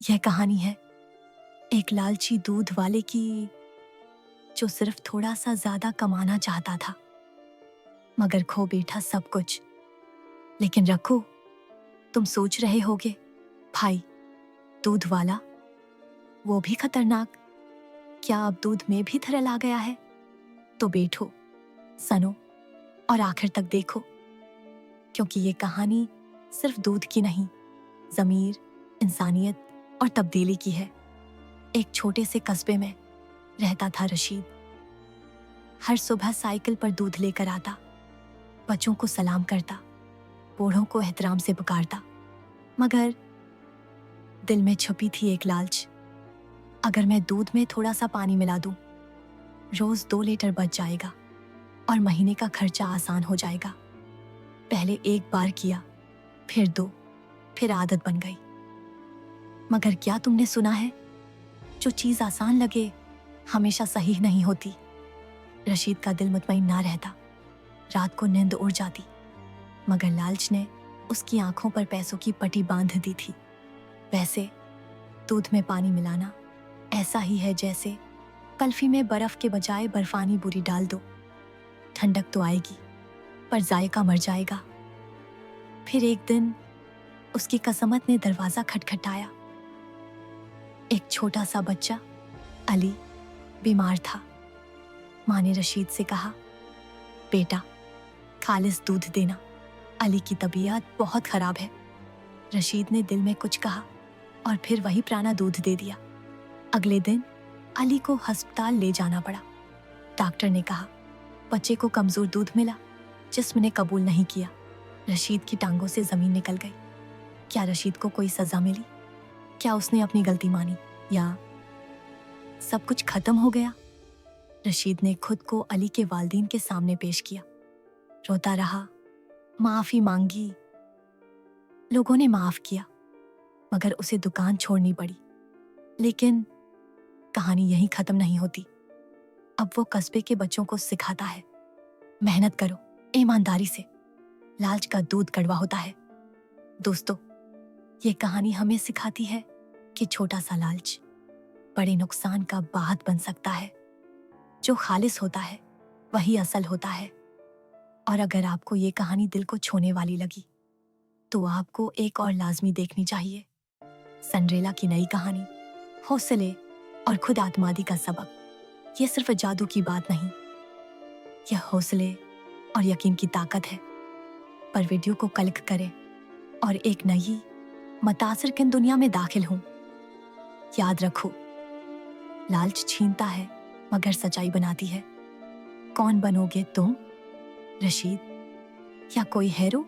यह कहानी है एक लालची दूध वाले की, जो सिर्फ थोड़ा सा ज्यादा कमाना चाहता था मगर खो बैठा सब कुछ। लेकिन रखो, तुम सोच रहे होगे, भाई दूध वाला वो भी खतरनाक, क्या अब दूध में भी धरल आ गया है? तो बैठो, सुनो और आखिर तक देखो, क्योंकि ये कहानी सिर्फ दूध की नहीं, ज़मीर, इंसानियत और तब्दीली की है। एक छोटे से कस्बे में रहता था रशीद। हर सुबह साइकिल पर दूध लेकर आता, बच्चों को सलाम करता, बूढ़ों को एहतराम से पुकारता, मगर दिल में छुपी थी एक लालच। अगर मैं दूध में थोड़ा सा पानी मिला दूं, रोज 2 लीटर बच जाएगा और महीने का खर्चा आसान हो जाएगा। पहले एक बार किया, फिर 2, फिर आदत बन गई। मगर क्या तुमने सुना है, जो चीज आसान लगे हमेशा सही नहीं होती। रशीद का दिल मुतमईन ना रहता, रात को नींद उड़ जाती, मगर लालच ने उसकी आंखों पर पैसों की पट्टी बांध दी थी। वैसे दूध में पानी मिलाना ऐसा ही है जैसे कल्फी में बर्फ के बजाय बर्फानी बूरी डाल दो। ठंडक तो आएगी पर जायका मर जाएगा। फिर एक दिन उसकी कसमत ने दरवाजा खटखटाया। एक छोटा सा बच्चा अली बीमार था। माँ ने रशीद से कहा, बेटा खालिस दूध देना, अली की तबीयत बहुत खराब है। रशीद ने दिल में कुछ कहा और फिर वही पुराना दूध दे दिया। अगले दिन अली को अस्पताल ले जाना पड़ा। डॉक्टर ने कहा, बच्चे को कमजोर दूध मिला, जिस्म ने कबूल नहीं किया। रशीद की टांगों से जमीन निकल गई। क्या रशीद को कोई सजा मिली? क्या उसने अपनी गलती मानी, या सब कुछ खत्म हो गया? रशीद ने खुद को अली के वालिदैन के सामने पेश किया, रोता रहा, माफी मांगी। लोगों ने माफ किया, मगर उसे दुकान छोड़नी पड़ी। लेकिन कहानी यहीं खत्म नहीं होती। अब वो कस्बे के बच्चों को सिखाता है, मेहनत करो ईमानदारी से, लालच का दूध कड़वा होता है। दोस्तों, ये कहानी हमें सिखाती है कि छोटा सा लालच बड़े नुकसान का बाहत बन सकता है। जो खालिस होता है वही असल होता है। और अगर आपको ये कहानी दिल को छूने वाली लगी तो आपको एक और लाजमी देखनी चाहिए, सिंड्रेला की नई कहानी, हौसले और खुद आत्मादी का सबक। ये सिर्फ जादू की बात नहीं, यह हौसले और यकीन की ताकत है। पर वीडियो को क्लिक करें और एक नई मुतासिर किन दुनिया में दाखिल हों। याद रखो, लालच छीनता है मगर सच्चाई बनाती है। कौन बनोगे तुम, रशीद या कोई हेरो?